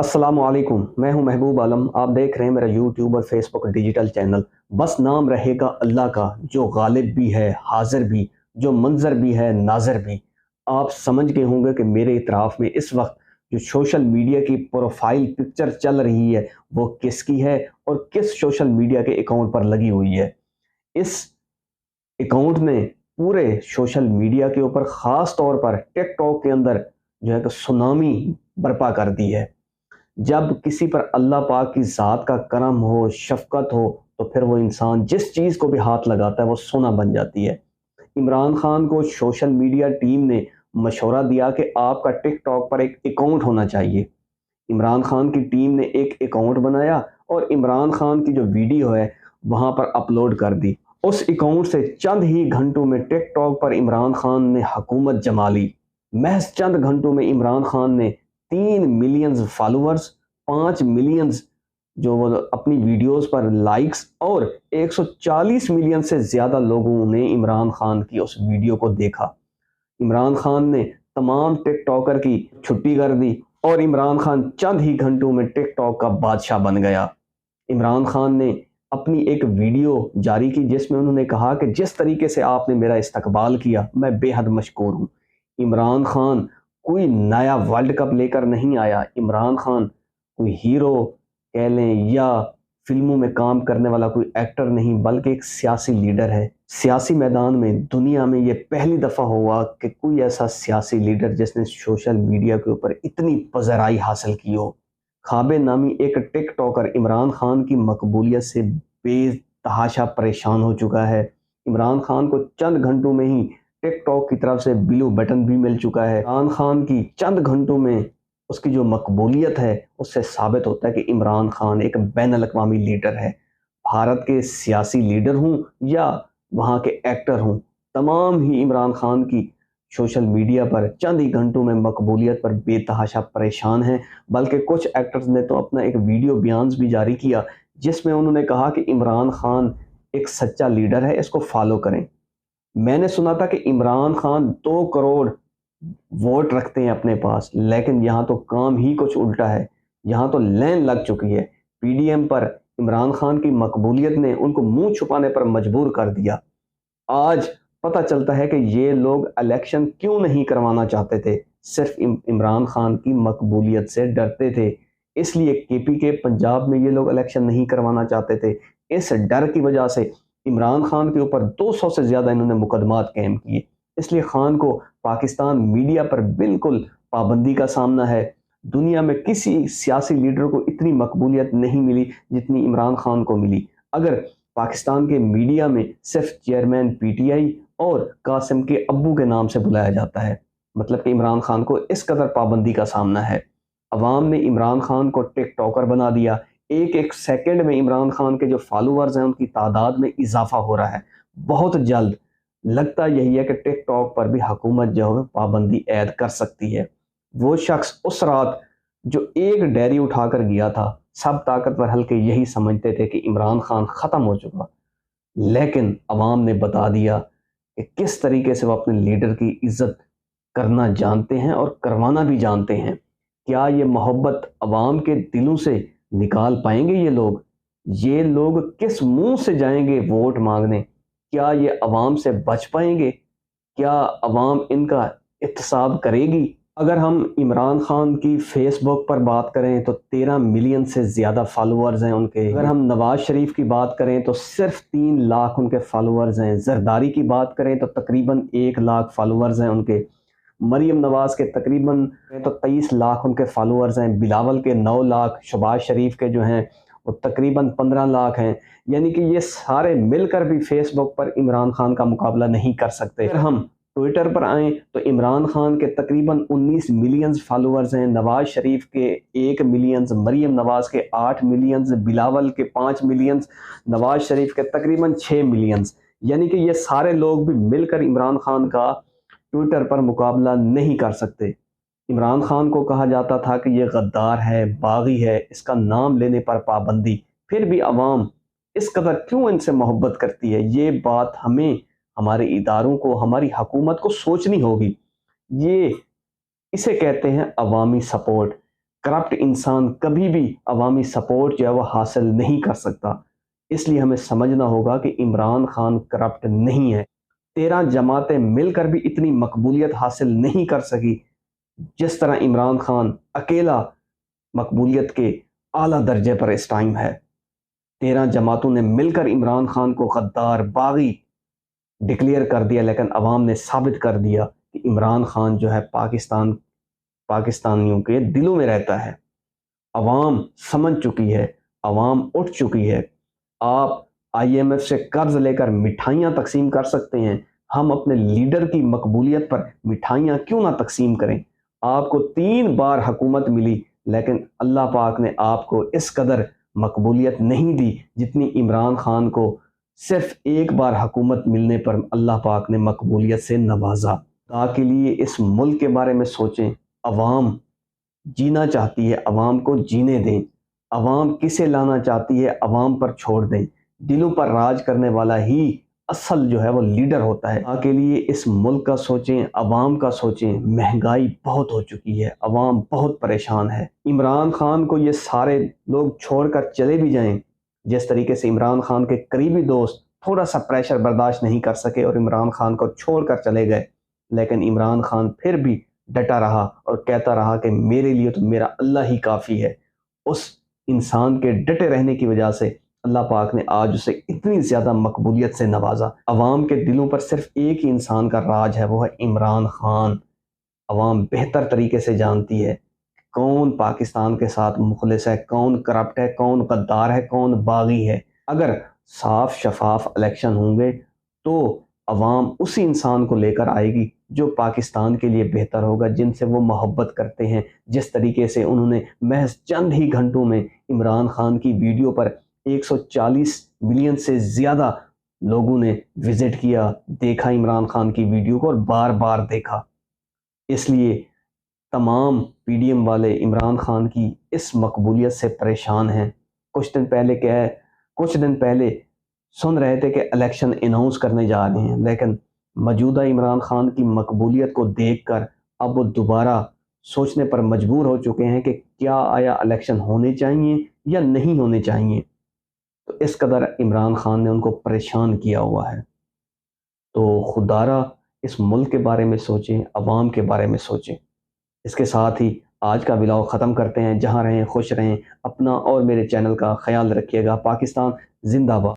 السلام علیکم، میں ہوں محبوب عالم۔ آپ دیکھ رہے ہیں میرا یوٹیوب اور فیس بک ڈیجیٹل چینل۔ بس نام رہے گا اللہ کا، جو غالب بھی ہے حاضر بھی، جو منظر بھی ہے ناظر بھی۔ آپ سمجھ گئے ہوں گے کہ میرے اطراف میں اس وقت جو سوشل میڈیا کی پروفائل پکچر چل رہی ہے وہ کس کی ہے اور کس سوشل میڈیا کے اکاؤنٹ پر لگی ہوئی ہے۔ اس اکاؤنٹ نے پورے سوشل میڈیا کے اوپر، خاص طور پر ٹک ٹاک کے اندر جو ہے کہ سونامی برپا کر دی ہے۔ جب کسی پر اللہ پاک کی ذات کا کرم ہو، شفقت ہو، تو پھر وہ انسان جس چیز کو بھی ہاتھ لگاتا ہے وہ سونا بن جاتی ہے۔ عمران خان کو سوشل میڈیا ٹیم نے مشورہ دیا کہ آپ کا ٹک ٹاک پر ایک اکاؤنٹ ہونا چاہیے۔ عمران خان کی ٹیم نے ایک اکاؤنٹ بنایا اور عمران خان کی جو ویڈیو ہے وہاں پر اپلوڈ کر دی۔ اس اکاؤنٹ سے چند ہی گھنٹوں میں ٹک ٹاک پر عمران خان نے حکومت جما لی۔ محض چند گھنٹوں میں عمران خان نے 3 ملین فالوورز، 5 ملین جو وہ اپنی ویڈیوز پر لائکس اور 140 ملین سے زیادہ لوگوں نے عمران خان کی اس ویڈیو کو دیکھا۔ عمران خان نے تمام ٹک ٹاکر کی چھٹی کر دی اور عمران خان چند ہی گھنٹوں میں ٹک ٹاک کا بادشاہ بن گیا۔ عمران خان نے اپنی ایک ویڈیو جاری کی جس میں انہوں نے کہا کہ جس طریقے سے آپ نے میرا استقبال کیا میں بے حد مشکور ہوں۔ عمران خان کوئی نیا ورلڈ کپ لے کر نہیں آیا۔ عمران خان کوئی ہیرو کہہ لیں یا فلموں میں کام کرنے والا کوئی ایکٹر نہیں، بلکہ ایک سیاسی لیڈر ہے۔ سیاسی میدان میں دنیا میں یہ پہلی دفعہ ہوا کہ کوئی ایسا سیاسی لیڈر جس نے سوشل میڈیا کے اوپر اتنی پذیرائی حاصل کی ہو۔ خابے نامی ایک ٹک ٹاکر عمران خان کی مقبولیت سے بے تحاشا پریشان ہو چکا ہے۔ عمران خان کو چند گھنٹوں میں ہی ٹک ٹاک کی طرف سے بلو بٹن بھی مل چکا ہے۔ عمران خان کی چند گھنٹوں میں اس کی جو مقبولیت ہے اس سے ثابت ہوتا ہے کہ عمران خان ایک بین الاقوامی لیڈر ہے۔ بھارت کے سیاسی لیڈر ہوں یا وہاں کے ایکٹر ہوں، تمام ہی عمران خان کی سوشل میڈیا پر چند ہی گھنٹوں میں مقبولیت پر بے تحاشا پریشان ہیں۔ بلکہ کچھ ایکٹرز نے تو اپنا ایک ویڈیو بیانز بھی جاری کیا جس میں انہوں نے کہا کہ عمران خان ایک سچا لیڈر ہے، اس کو فالو کریں۔ میں نے سنا تھا کہ عمران خان 2 کروڑ ووٹ رکھتے ہیں اپنے پاس، لیکن یہاں تو کام ہی کچھ الٹا ہے۔ یہاں تو لین لگ چکی ہے۔ پی ڈی ایم پر عمران خان کی مقبولیت نے ان کو منہ چھپانے پر مجبور کر دیا۔ آج پتہ چلتا ہے کہ یہ لوگ الیکشن کیوں نہیں کروانا چاہتے تھے، صرف عمران خان کی مقبولیت سے ڈرتے تھے۔ اس لیے کے پی کے پنجاب میں یہ لوگ الیکشن نہیں کروانا چاہتے تھے۔ اس ڈر کی وجہ سے عمران خان کے اوپر 200 سے زیادہ انہوں نے مقدمات قائم کیے۔ اس لیے خان کو پاکستان میڈیا پر بالکل پابندی کا سامنا ہے۔ دنیا میں کسی سیاسی لیڈر کو اتنی مقبولیت نہیں ملی جتنی عمران خان کو ملی۔ اگر پاکستان کے میڈیا میں صرف چیئرمین پی ٹی آئی اور قاسم کے ابو کے نام سے بلایا جاتا ہے، مطلب کہ عمران خان کو اس قدر پابندی کا سامنا ہے۔ عوام نے عمران خان کو ٹک ٹاکر بنا دیا۔ ایک سیکنڈ میں عمران خان کے جو فالوورز ہیں ان کی تعداد میں اضافہ ہو رہا ہے۔ بہت جلد لگتا یہی ہے کہ ٹک ٹاک پر بھی حکومت جو ہے پابندی عائد کر سکتی ہے۔ وہ شخص اس رات جو ایک ڈیری اٹھا کر گیا تھا، سب طاقتور حلقے یہی سمجھتے تھے کہ عمران خان ختم ہو چکا، لیکن عوام نے بتا دیا کہ کس طریقے سے وہ اپنے لیڈر کی عزت کرنا جانتے ہیں اور کروانا بھی جانتے ہیں۔ کیا یہ محبت عوام کے دلوں سے نکال پائیں گے یہ لوگ؟ یہ لوگ کس منہ سے جائیں گے ووٹ مانگنے؟ کیا یہ عوام سے بچ پائیں گے؟ کیا عوام ان کا احتساب کرے گی؟ اگر ہم عمران خان کی فیس بک پر بات کریں تو 13 ملین سے زیادہ فالوورز ہیں ان کے۔ اگر ہم نواز شریف کی بات کریں تو صرف 3 لاکھ ان کے فالوورز ہیں۔ زرداری کی بات کریں تو تقریباً 1 لاکھ فالوورز ہیں ان کے۔ مریم نواز کے تقریباً تو 23 لاکھ ان کے فالوورز ہیں۔ بلاول کے 9 لاکھ، شہباز شریف کے جو ہیں وہ تقریباً 15 لاکھ ہیں۔ یعنی کہ یہ سارے مل کر بھی فیس بک پر عمران خان کا مقابلہ نہیں کر سکتے۔ اگر ہم ٹویٹر پر آئیں تو عمران خان کے تقریباً 19 ملین فالوورز ہیں، نواز شریف کے 1 ملین، مریم نواز کے 8 ملین، بلاول کے 5 ملین، نواز شریف کے تقریباً 6 ملین۔ یعنی کہ یہ سارے لوگ بھی مل کر عمران خان کا ٹویٹر پر مقابلہ نہیں کر سکتے۔ عمران خان کو کہا جاتا تھا کہ یہ غدار ہے، باغی ہے، اس کا نام لینے پر پابندی، پھر بھی عوام اس قدر کیوں ان سے محبت کرتی ہے؟ یہ بات ہمیں، ہمارے اداروں کو، ہماری حکومت کو سوچنی ہوگی۔ یہ اسے کہتے ہیں عوامی سپورٹ۔ کرپٹ انسان کبھی بھی عوامی سپورٹ جو ہے وہ حاصل نہیں کر سکتا۔ اس لیے ہمیں سمجھنا ہوگا کہ عمران خان کرپٹ نہیں ہے۔ 13 جماعتیں مل کر بھی اتنی مقبولیت حاصل نہیں کر سکی جس طرح عمران خان اکیلا مقبولیت کے اعلیٰ درجے پر اس ٹائم ہے۔ 13 جماعتوں نے مل کر عمران خان کو غدار، باغی ڈکلیئر کر دیا، لیکن عوام نے ثابت کر دیا کہ عمران خان جو ہے پاکستانیوں کے دلوں میں رہتا ہے۔ عوام سمجھ چکی ہے، عوام اٹھ چکی ہے۔ آپ IMF سے قرض لے کر مٹھائیاں تقسیم کر سکتے ہیں، ہم اپنے لیڈر کی مقبولیت پر مٹھائیاں کیوں نہ تقسیم کریں؟ آپ کو 3 بار حکومت ملی، لیکن اللہ پاک نے آپ کو اس قدر مقبولیت نہیں دی جتنی عمران خان کو صرف 1 بار حکومت ملنے پر اللہ پاک نے مقبولیت سے نوازا۔ کے لیے اس ملک کے بارے میں سوچیں۔ عوام جینا چاہتی ہے، عوام کو جینے دیں۔ عوام کسے لانا چاہتی ہے، عوام پر چھوڑ دیں۔ دلوں پر راج کرنے والا ہی اصل جو ہے وہ لیڈر ہوتا ہے۔ کے لیے اس ملک کا سوچیں، عوام کا سوچیں۔ مہنگائی بہت ہو چکی ہے، عوام بہت پریشان ہے۔ عمران خان کو یہ سارے لوگ چھوڑ کر چلے بھی جائیں، جس طریقے سے عمران خان کے قریبی دوست تھوڑا سا پریشر برداشت نہیں کر سکے اور عمران خان کو چھوڑ کر چلے گئے، لیکن عمران خان پھر بھی ڈٹا رہا اور کہتا رہا کہ میرے لیے تو میرا اللہ ہی کافی ہے۔ اس انسان کے ڈٹے رہنے کی وجہ سے اللہ پاک نے آج اسے اتنی زیادہ مقبولیت سے نوازا۔ عوام کے دلوں پر صرف ایک ہی انسان کا راج ہے، وہ ہے عمران خان۔ عوام بہتر طریقے سے جانتی ہے کون پاکستان کے ساتھ مخلص ہے، کون کرپٹ ہے، کون غدار ہے، کون باغی ہے۔ اگر صاف شفاف الیکشن ہوں گے تو عوام اسی انسان کو لے کر آئے گی جو پاکستان کے لیے بہتر ہوگا، جن سے وہ محبت کرتے ہیں۔ جس طریقے سے انہوں نے محض چند ہی گھنٹوں میں عمران خان کی ویڈیو پر 140 ملین سے زیادہ لوگوں نے وزٹ کیا، دیکھا عمران خان کی ویڈیو کو اور بار بار دیکھا۔ اس لیے تمام PDM والے عمران خان کی اس مقبولیت سے پریشان ہیں۔ کچھ دن پہلے سن رہے تھے کہ الیکشن اناؤنس کرنے جا رہے ہیں، لیکن موجودہ عمران خان کی مقبولیت کو دیکھ کر اب وہ دوبارہ سوچنے پر مجبور ہو چکے ہیں کہ کیا آیا الیکشن ہونے چاہیے یا نہیں ہونے چاہیے۔ تو اس قدر عمران خان نے ان کو پریشان کیا ہوا ہے۔ تو خدارا اس ملک کے بارے میں سوچیں، عوام کے بارے میں سوچیں۔ اس کے ساتھ ہی آج کا ولاگ ختم کرتے ہیں۔ جہاں رہیں خوش رہیں، اپنا اور میرے چینل کا خیال رکھیے گا۔ پاکستان زندہ باد۔